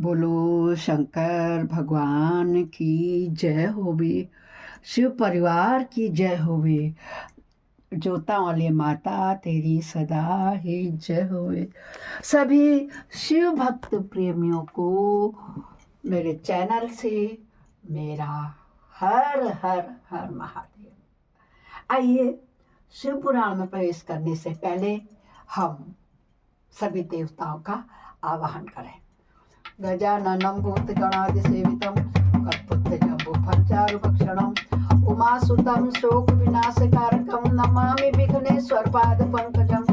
बोलो शंकर भगवान की जय होवे। शिव परिवार की जय होवे। जोता वाली माता तेरी सदा ही जय होवे। सभी शिव भक्त प्रेमियों को मेरे चैनल से मेरा हर हर हर महादेव। आइए शिव पुराण में प्रवेश करने से पहले हम सभी देवताओं का आवाहन करें। गजाननं भूतगणादिसेवितं कर्पूरजम्बूफलचारुभक्षणं उमासुतं शोकविनाशकारकं नमामि विघ्नेश्वरपादपङ्कजं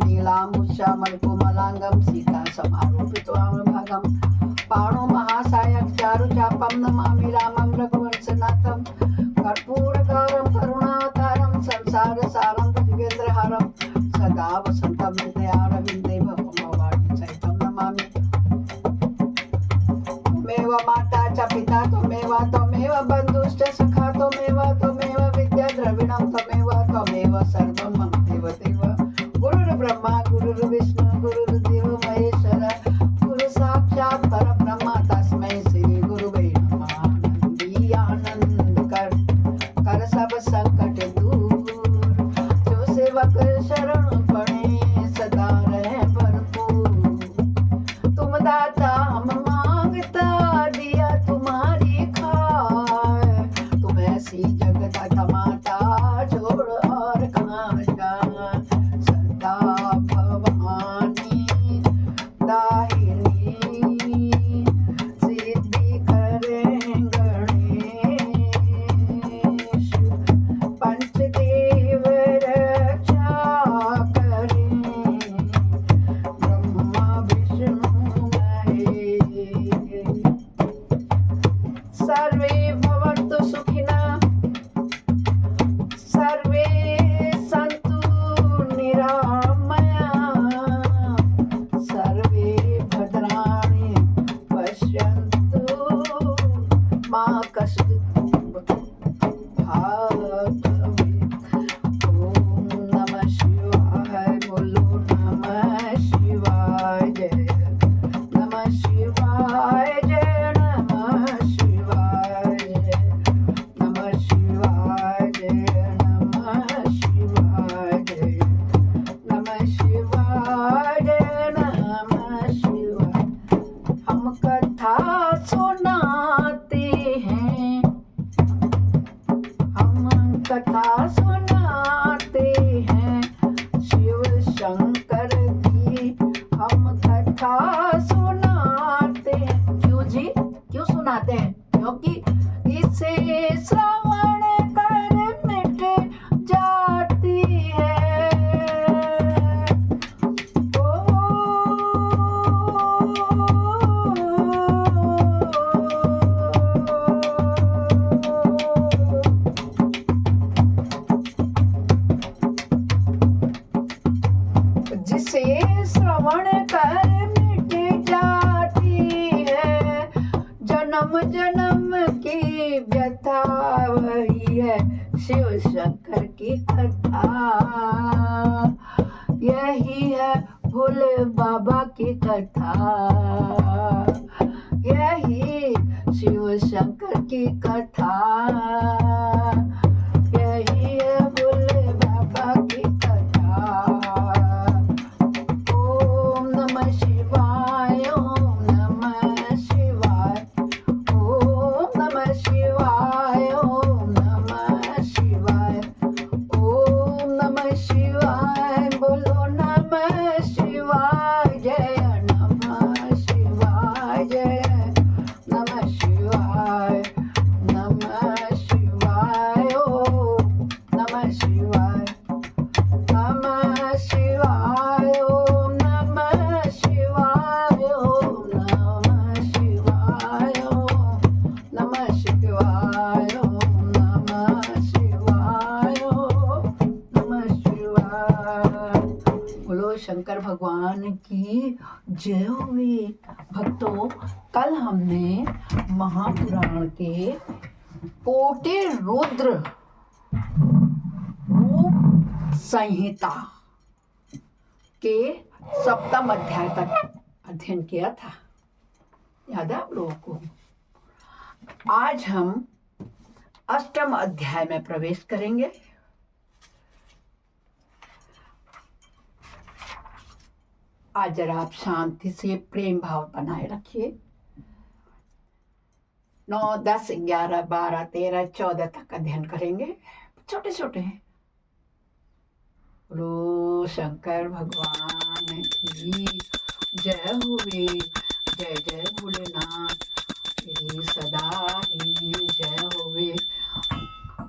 नीलाम्बुश्यामलकोमलाङ्गं सीतासमारूपितवामभागं पाणौ महासायं चारुचापं नमामि रामं रघुवंशनाथं कर्पूरगौरं करुणावतारं संसारसारं भुजगेन्द्रहारं सदा वसन्तं हृदयारविन्दे भवभवानी सहितं नमामि। त्वमेव माता च पिता त्वमेव बन्धुश्च सखा त्वमेव विद्या द्रविणं त्वमेव सर्वं मम देवदेव। गुरुर्ब्रह्मा गुरुर्विष्णु गुरुर्देव महेश्वर गुरु साक्षात् परब्रह्म तस्मै श्री गुरुवे नमः। आनंदी आनंद कर सब संकट दूर जो सेवक शरण पड़े सदा रहे भरपूर। तुम दाता हम मांगता दिया तुम्हारी खाए तुम ऐसी जगत माता छोड़ और कहाँ जाए। सदा भवानी दाहिनी सिद्धि करें गणेश पंचदेव रक्षा करें ब्रह्मा विष्णु महेश। सर्वे भवन्तु सुखिनः सर्वे सन्तु निरामया सर्वे भद्राणि पश्यन्तु मा कश्चित् भाग्यवित्। ओम नमः शिवाय बोलो नमः शिवाय जय नमः शिवाय जय नमः शिवाय जय नमः शिवाय जय नमः शिवाय जय नमः शिवाय जय नमः शिवाय। हम कथा सुनाते हैं हम कथा सुनाते हैं शिव शंकर की हम कथा सुनाते हैं। क्यों जी क्यों सुनाते हैं? क्योंकि इसे श्रवण कर मिट जाती है। जिसे श्रवण कर मिट जाती है जन्म जन्म की व्यथा वही है शिव शंकर की कथा। यही है भोले बाबा की कथा यही शिव शंकर की कथा यही है भोले बाबा की कथा। ओम नमः शिवाय ओम नमः शिवाय ओम नमः शिवाय ओम नमः शिवाय ओम नमः शिवाय बोलो नमः शिवाय जय नमः शिवाय जय नमः शिवाय नमः शिवाय ओम नमः शिवाय नमः शिवाय ओम नमः शिवाय ओम नमः शिवाय ओम नमः शिवाय ओम नमः शिवाय ओम नमः शिवाय। बोलो शंकर भगवान की जय होवे। भक्तों, कल हमने महापुराण के कोटि रुद्र रूप संहिता के सप्तम अध्याय तक अध्ययन किया था। याद है आप लोगों को? आज हम अष्टम अध्याय में प्रवेश करेंगे। आज जरा आप शांति से प्रेम भाव बनाए रखिए। 9, 10, 11, 12, 13, 14 तक अध्ययन करेंगे, छोटे छोटे हैं। रो शंकर भगवान की जय होवे, जय जय भोलेनाथ तेरी सदा ही जय होवे।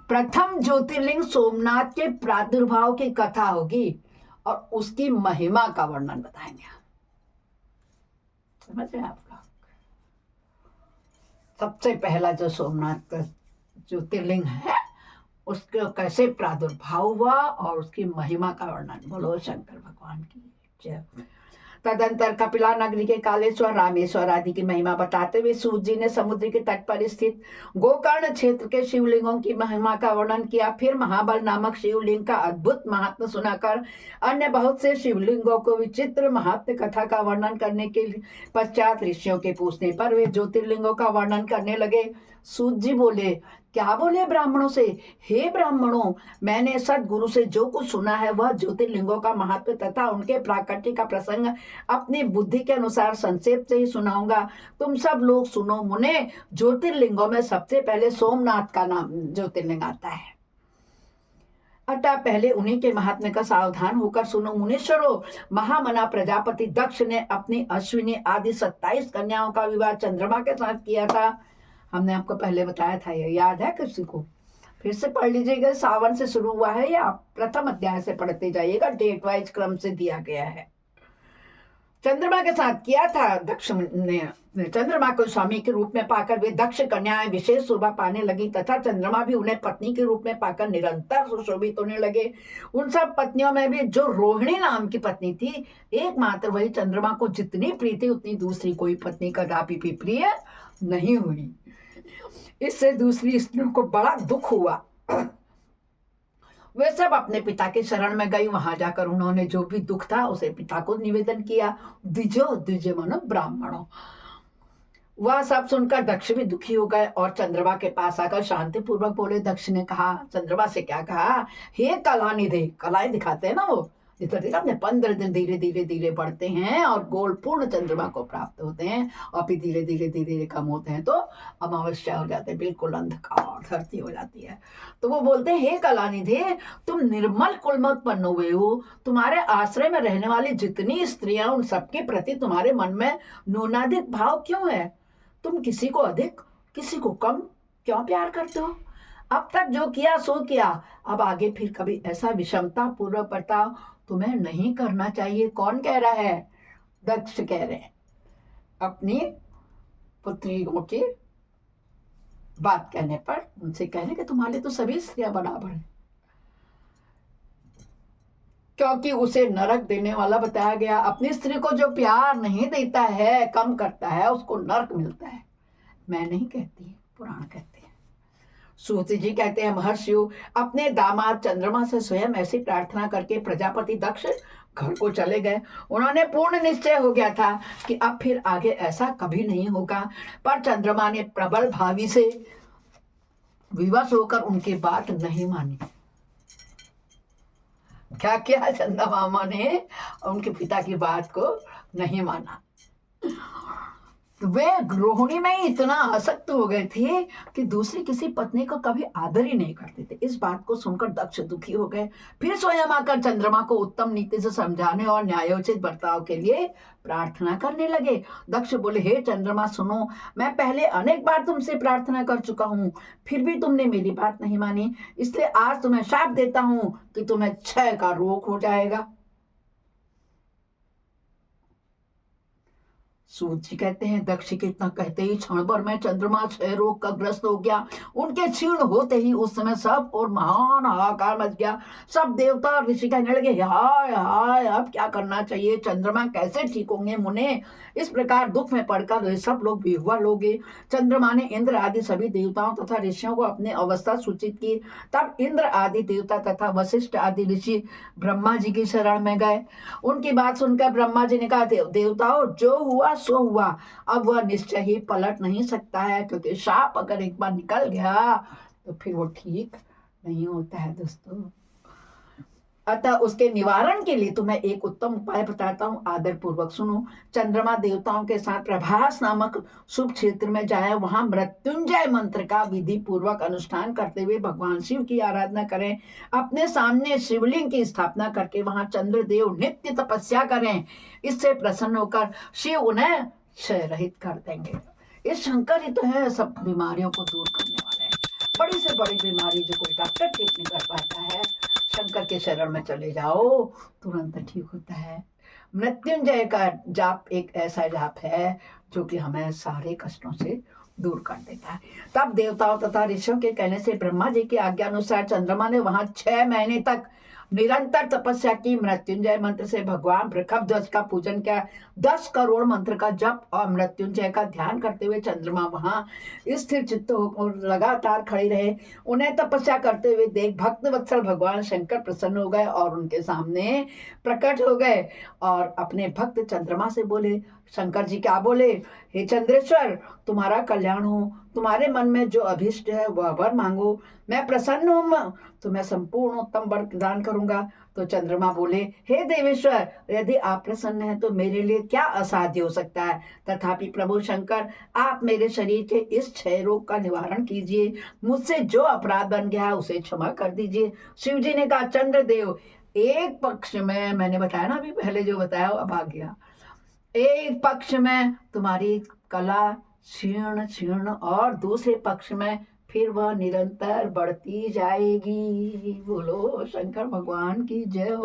प्रथम ज्योतिर्लिंग सोमनाथ के प्रादुर्भाव की कथा होगी और उसकी महिमा का वर्णन बताएंगे। समझ रहे हैं आप लोग? सबसे पहला जो सोमनाथ का ज्योतिर्लिंग है उसके कैसे प्रादुर्भाव हुआ और उसकी महिमा का वर्णन। बोलो शंकर भगवान की जय। तदंतर कपिला नगरी के कालेश्वर, रामेश्वर आदि की महिमा बताते हुए सूत जी ने समुद्र के तट पर स्थित गोकर्ण क्षेत्र के शिवलिंगों की महिमा का वर्णन किया। फिर महाबल नामक शिवलिंग का अद्भुत महात्म्य सुनाकर अन्य बहुत से शिवलिंगों को विचित्र महात्म्य कथा का वर्णन करने के पश्चात ऋषियों के पूछने पर वे ज्योतिर्लिंगों का वर्णन करने लगे। सूत जी बोले, क्या बोले ब्राह्मणों से? हे ब्राह्मणों, मैंने सदगुरु से जो कुछ सुना है वह ज्योतिर्लिंगों का महत्व तथा उनके प्राकट्य का प्रसंग अपनी बुद्धि के अनुसार संक्षेप से ही सुनाऊंगा। तुम सब लोग सुनो। मुने, ज्योतिर्लिंगों में सबसे पहले सोमनाथ का नाम ज्योतिर्लिंग आता है। अतः पहले उन्हीं के महात्म्य का सावधान होकर सुनो। मुनीश्वरों, महामना प्रजापति दक्ष ने अपनी अश्विनी आदि 27 कन्याओं का विवाह चंद्रमा के साथ किया था। हमने आपको पहले बताया था, ये याद है किसी को? फिर से पढ़ लीजिएगा। सावन से शुरू हुआ है या प्रथम अध्याय से पढ़ते जाइएगा, डेट वाइज क्रम से दिया गया है। चंद्रमा के साथ किया था। दक्ष ने चंद्रमा को स्वामी के रूप में पाकर वे दक्ष कन्याएं विशेष शोभा पाने लगी तथा चंद्रमा भी उन्हें पत्नी के रूप में पाकर निरंतर सुशोभित होने लगे। उन सब पत्नियों में भी जो रोहिणी नाम की पत्नी थी, एकमात्र वही चंद्रमा को जितनी प्रिय थी उतनी दूसरी कोई पत्नी कदापि भी प्रिय नहीं हुई। इससे दूसरी स्त्रियों को बड़ा दुख हुआ। वे सब अपने पिता के शरण में गई। वहां जाकर उन्होंने जो भी दुख था उसे पिता को निवेदन किया। द्विजो मनो ब्राह्मणों। वह सब सुनकर दक्ष भी दुखी हो गए और चंद्रमा के पास आकर शांति पूर्वक बोले। दक्ष ने कहा, चंद्रमा से क्या कहा? हे कलानिधे, कलाएं दिखाते हैं ना वो, इधर देखा आपने, 15 दिन धीरे धीरे धीरे बढ़ते हैं और गोल पूर्ण चंद्रमा को प्राप्त होते हैं और फिर धीरे धीरे धीरे धीरे कम होते हैं तो अमावस्या हो जाते हैं, बिल्कुल अंधकार धरती हो जाती है। तो वो बोलते हैं, हे कलानिधे, तुम निर्मल कुल में उत्पन्न हुए हो। तुम्हारे आश्रय में रहने वाली जितनी स्त्रियां उन सबके प्रति तुम्हारे मन में न्यूनाधिक भाव क्यों है? तुम किसी को अधिक किसी को कम क्यों प्यार करते हो? अब तक जो किया सो किया, अब आगे फिर कभी ऐसा विषमता पूर्वक बर्ताव तुम्हें नहीं करना चाहिए। कौन कह रहा है? दक्ष कह रहे हैं। अपनी पुत्रियों की बात कहने पर उनसे कह रहे कि तुम्हारे तो सभी स्त्रियां बराबर हैं, क्योंकि उसे नरक देने वाला बताया गया। अपनी स्त्री को जो प्यार नहीं देता है, कम करता है, उसको नरक मिलता है। मैं नहीं कहती, पुराण कहते हैं। सूत जी कहते हैं, महर्षियों, अपने दामाद चंद्रमा से स्वयं ऐसी प्रार्थना करके प्रजापति दक्ष घर को चले गए। उन्होंने पूर्ण निश्चय हो गया था कि अब फिर आगे ऐसा कभी नहीं होगा, पर चंद्रमा ने प्रबल भावी से विवश होकर उनकी बात नहीं मानी। क्या किया? चंद्रमा ने उनके पिता की बात को नहीं माना। वे रोहिणी में ही इतना आसक्त हो गए थे कि दूसरी किसी पत्नी को कभी आदर ही नहीं करते थे। इस बात को सुनकर दक्ष दुखी हो गए। फिर स्वयं आकर चंद्रमा को उत्तम नीति से समझाने और न्यायोचित बर्ताव के लिए प्रार्थना करने लगे। दक्ष बोले, हे चंद्रमा सुनो, मैं पहले अनेक बार तुमसे प्रार्थना कर चुका हूँ, फिर भी तुमने मेरी बात नहीं मानी, इसलिए आज तुम्हें शाप देता हूँ कि तुम्हें क्षय का रोग हो जाएगा। सूत जी कहते हैं, दक्ष के इतना कहते ही क्षण भर में चंद्रमा क्षय रोग का ग्रस्त हो गया। उनके क्षीण होते ही उस समय सब और महान हाहाकार मच गया। सब देवता और ऋषि कहने लगे, हाय हाय, अब क्या करना चाहिए? चंद्रमा कैसे ठीक होंगे? मुने, इस प्रकार दुख में पड़कर वे सब लोग विह्वल हो गए। चंद्रमा ने इंद्र आदि सभी देवताओं तथा ऋषियों को अपनी अवस्था सूचित की। तब इंद्र आदि देवता तथा वशिष्ठ आदि ऋषि ब्रह्मा जी की शरण में गए। उनकी बात सुनकर ब्रह्मा जी ने कहा, देवताओं, जो हुआ सो हुआ, अब वह निश्चय ही पलट नहीं सकता है, क्योंकि शाप अगर एक बार निकल गया तो फिर वो ठीक नहीं होता है दोस्तों। अतः उसके निवारण के लिए तुम्हें एक उत्तम उपाय बताता हूँ, आदर पूर्वक सुनो। चंद्रमा देवताओं के साथ प्रभास नामक शुभ क्षेत्र में जाए, वहां मृत्युंजय मंत्र का विधि पूर्वक अनुष्ठान करते हुए भगवान शिव की आराधना करें। अपने सामने शिवलिंग की स्थापना करके वहां चंद्रदेव नित्य तपस्या करें। इससे प्रसन्न होकर शिव उन्हें क्षय रहित कर देंगे। ये शंकर ही तो है सब बीमारियों को दूर करने वाले हैं। बड़ी से बड़ी बीमारी जो कोई डॉक्टर ठीक नहीं कर पाता है, शंकर के शरण में चले जाओ, तुरंत ठीक होता है। मृत्युंजय का जाप एक ऐसा जाप है जो कि हमें सारे कष्टों से दूर कर देता है। तब देवताओं तथा ऋषियों के कहने से ब्रह्मा जी की आज्ञा अनुसार चंद्रमा ने वहां 6 महीने तक निरंतर तपस्या की। मृत्युंजय मंत्र से भगवान वृषभध्वज का पूजन किया। 10 करोड़ मंत्र का जप और मृत्युंजय का ध्यान करते हुए चंद्रमा वहां स्थिर चित्त होकर लगातार खड़े रहे। उन्हें तपस्या करते हुए देख भक्त वत्सल भगवान शंकर प्रसन्न हो गए और उनके सामने प्रकट हो गए और अपने भक्त चंद्रमा से बोले। शंकर जी क्या बोले? हे चंद्रेश्वर, तुम्हारा कल्याण हो, तुम्हारे मन में जो अभिष्ट है वह वर मांगो, मैं प्रसन्न हूँ, तुम्हें संपूर्ण उत्तम वर प्रदान करूंगा। तो चंद्रमा बोले, हे देवेश्वर, यदि आप प्रसन्न हैं तो मेरे लिए क्या असाध्य हो सकता है। तथापि प्रभु शंकर, आप मेरे शरीर के इस क्षय रोग का निवारण कीजिए, मुझसे जो अपराध बन गया है उसे क्षमा कर दीजिए। शिव जी ने कहा, चंद्रदेव, एक पक्ष में मैंने बताया ना, अभी पहले जो बताया अब आ गया, एक पक्ष में तुम्हारी कला क्षीण क्षीण और दूसरे पक्ष में फिर वह निरंतर बढ़ती जाएगी। बोलो शंकर भगवान की जय हो।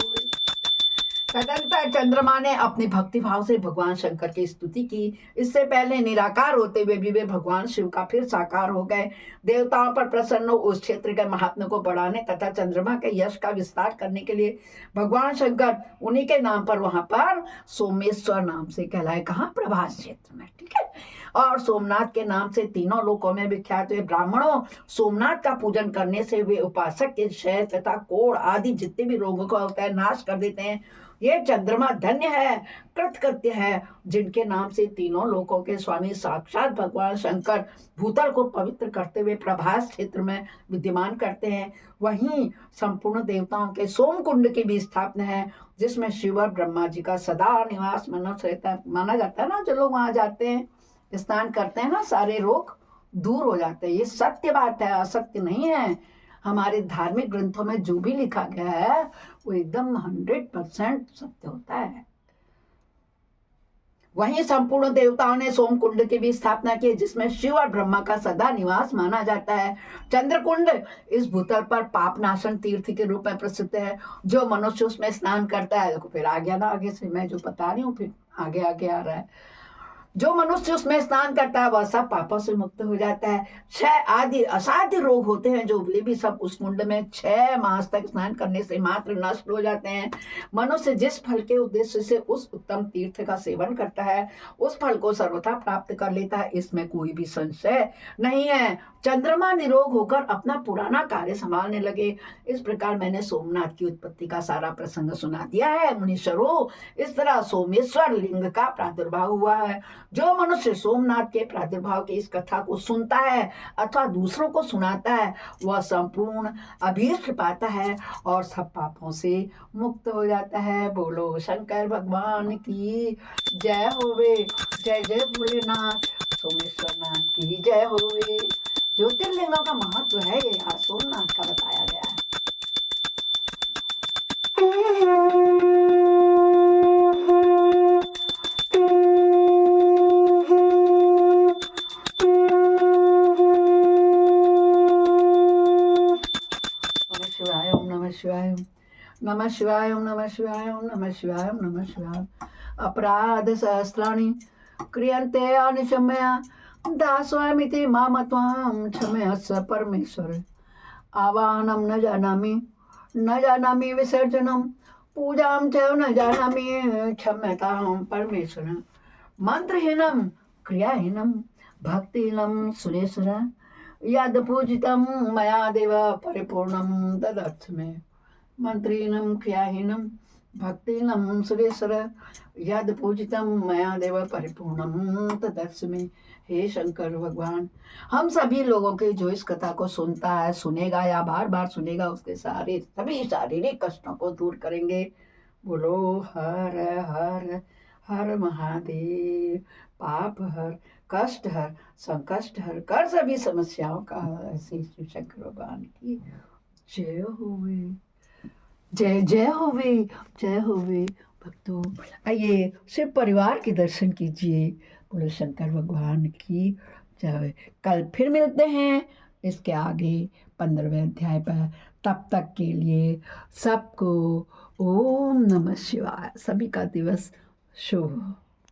तदंतर चंद्रमा ने अपनी भक्ति भाव से भगवान शंकर की स्तुति की। इससे पहले निराकार होते हुए भी वे भगवान शिव का फिर साकार हो गए। देवताओं पर प्रसन्न हो उस क्षेत्र के महात्म्य को बढ़ाने तथा चंद्रमा के यश का विस्तार करने के लिए भगवान शंकर उन्हीं के नाम पर वहां पर सोमेश्वर नाम से कहलाए। कहाँ? प्रभास क्षेत्र में, ठीक है। और सोमनाथ के नाम से तीनों लोकों में विख्यात हुए। ब्राह्मणों, सोमनाथ का पूजन करने से वे उपासक के क्षय तथा कोढ़ आदि जितने भी रोगों का होता है नाश कर देते हैं। ये चंद्रमा धन्य है, कृतकृत्य है, जिनके नाम से तीनों लोकों के स्वामी साक्षात भगवान शंकर भूतल को पवित्र करते हुए प्रभास क्षेत्र में विद्यमान करते हैं। वहीं संपूर्ण देवताओं के सोम कुंड की भी स्थापना है, जिसमें शिव और ब्रह्मा जी का सदा निवास माना जाता है ना। जो लोग वहां जाते हैं, स्नान करते हैं ना, सारे रोग दूर हो जाते हैं। ये सत्य बात है, असत्य नहीं है। हमारे धार्मिक ग्रंथों में जो भी लिखा गया है वो एकदम 100% सत्य होता है। वहीं संपूर्ण देवताओं ने सोम कुंड की भी स्थापना की, जिसमें शिव और ब्रह्मा का सदा निवास माना जाता है। चंद्रकुंड इस भूतल पर पाप नाशन तीर्थ के रूप में प्रसिद्ध है। जो मनुष्य उसमें स्नान करता है, देखो फिर आ गया ना, आगे से मैं जो बता रही हूँ फिर आगे आगे आ रहा है। जो मनुष्य उसमें स्नान करता है वह सब पापों से मुक्त हो जाता है। 6 आदि असाध्य रोग होते हैं जो वे भी सब उस कुंड में 6 मास तक स्नान करने से मात्र नष्ट हो जाते हैं। मनुष्य जिस फल के उद्देश्य से उस उत्तम तीर्थ का सेवन करता है उस फल को सर्वथा प्राप्त कर लेता है, इसमें कोई भी संशय नहीं है। चंद्रमा निरोग होकर अपना पुराना कार्य संभालने लगे। इस प्रकार मैंने सोमनाथ की उत्पत्ति का सारा प्रसंग सुना दिया है मुनीश्वरों। इस तरह सोमेश्वर लिंग का प्रादुर्भाव हुआ है। जो मनुष्य सोमनाथ के प्रादुर्भाव की इस कथा को सुनता है अथवा दूसरों को सुनाता है वह संपूर्ण अभीष्ट पाता है और सब पापों से मुक्त हो जाता है। बोलो शंकर भगवान की जय होवे। जय जय भोलेनाथ, सोमेश्वर नाथ की जय होवे। ज्योतिर्लिंगों का महत्व है ये यहाँ सोमनाथ का बताया गया है। शिवाय नमः शिवाय नमः शिवाय नमः शिवाय नमः शिवाय। अपराध सहस्राणि क्रियन्ते अनिशम्या दास्वामिति माम त्वां क्षमस्व परमेश्वर। आवाहनं न जानामि विसर्जनं पूजां च न जानामि क्षम्यतां परमेश्वर। मंत्रहीनं क्रियाहीनं भक्तिहीनं सुरेश्वर यद पूजितं मया देव परिपूर्णं तदर्थ में। मंत्रहीनं क्रियाहीनं भक्तिनं सुरेश्वर यद पूजितं मया देव परिपूर्णं तदस्मि। हे शंकर भगवान, हम सभी लोगों के जो इस कथा को सुनता है, सुनेगा या बार बार सुनेगा, उसके सारे सभी शारीरिक कष्टों को दूर करेंगे। बोलो हर हर हर महादेव। पाप हर, कष्ट हर, संकष्ट हर, कर सभी समस्याओं का हर। ऐसे शिव शंकर भगवान की जय होवे, जय जय होवे, जय होवे। भक्तों, आइए शिव परिवार के दर्शन कीजिए। बोलो शंकर भगवान की जय। कल फिर मिलते हैं इसके आगे 15वें अध्याय पर। तब तक के लिए सबको ओम नमः शिवाय। सभी का दिवस शुभ हो।